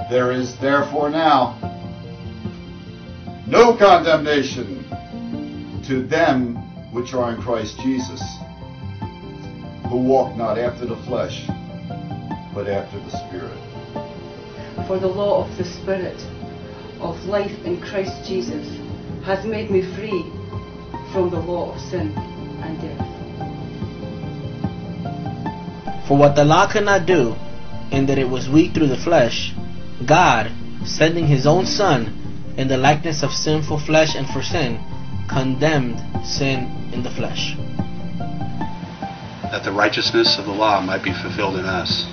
There is therefore now no condemnation to them which are in Christ Jesus, who walk not after the flesh, but after the Spirit. For the law of the Spirit of life in Christ Jesus has made me free from the law of sin and death. For what the law could not do, in that it was weak through the flesh, God, sending his own Son in the likeness of sinful flesh and for sin, condemned sin in the flesh, that the righteousness of the law might be fulfilled in us,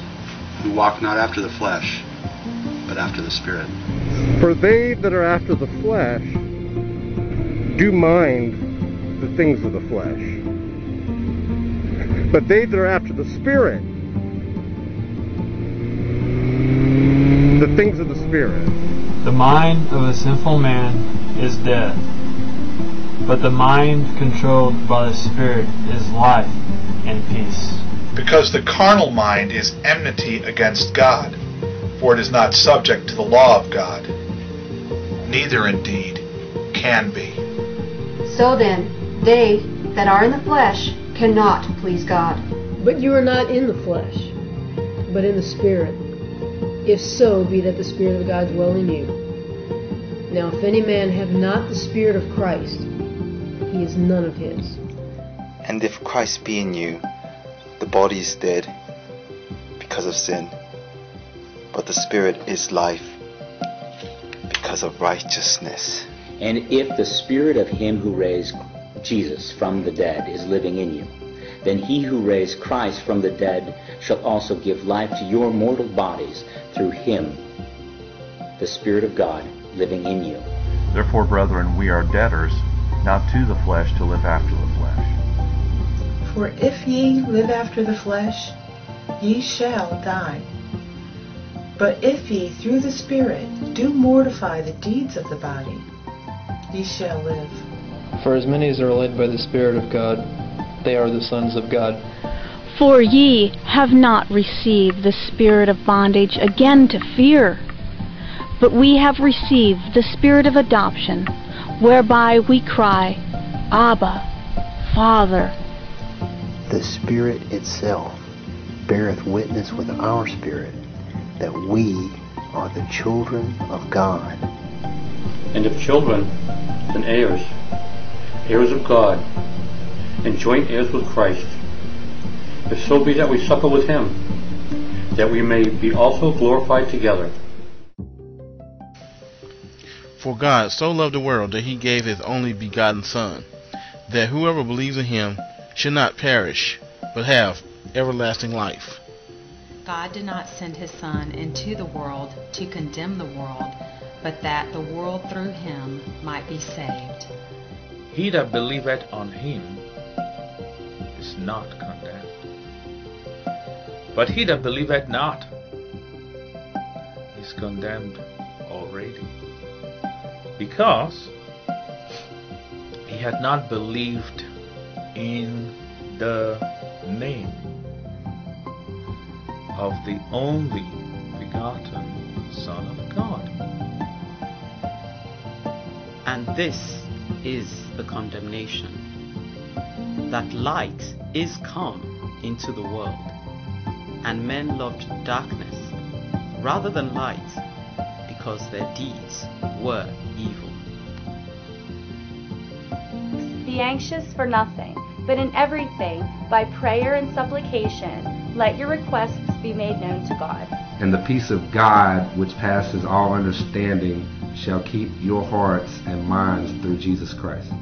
who walk not after the flesh, but after the Spirit. For they that are after the flesh do mind the things of the flesh, but they that are after the Spirit, the things of the Spirit. The mind of a sinful man is death, but the mind controlled by the Spirit is life and peace. Because the carnal mind is enmity against God, for it is not subject to the law of God, neither indeed can be. So then, they that are in the flesh cannot please God. But you are not in the flesh, but in the Spirit, if so be that the Spirit of God dwell in you. Now if any man have not the Spirit of Christ, he is none of his. And if Christ be in you, the body is dead because of sin, but the Spirit is life because of righteousness. And if the Spirit of him who raised Jesus from the dead is living in you, then he who raised Christ from the dead shall also give life to your mortal bodies through him, the Spirit of God living in you. Therefore, brethren, we are debtors, not to the flesh, to live after the flesh. For if ye live after the flesh, ye shall die. But if ye through the Spirit do mortify the deeds of the body, ye shall live. For as many as are led by the Spirit of God, they are the sons of God. For ye have not received the spirit of bondage again to fear, but we have received the Spirit of adoption, whereby we cry, Abba, Father. The Spirit itself beareth witness with our spirit that we are the children of God. And if children, then heirs, heirs of God, and joint heirs with Christ, if so be that we suffer with him, that we may be also glorified together. For God so loved the world that he gave his only begotten Son, that whoever believes in him should not perish, but have everlasting life. God did not send his Son into the world to condemn the world, but that the world through him might be saved. He that believeth on him is not condemned, but he that believeth not is condemned already, because he had not believed in the name of the only begotten Son of God. And this is the condemnation, that light is come into the world, and men loved darkness rather than light, because their deeds were evil. Be anxious for nothing, but in everything, by prayer and supplication, let your requests be made known to God. And the peace of God, which passes all understanding, shall keep your hearts and minds through Jesus Christ.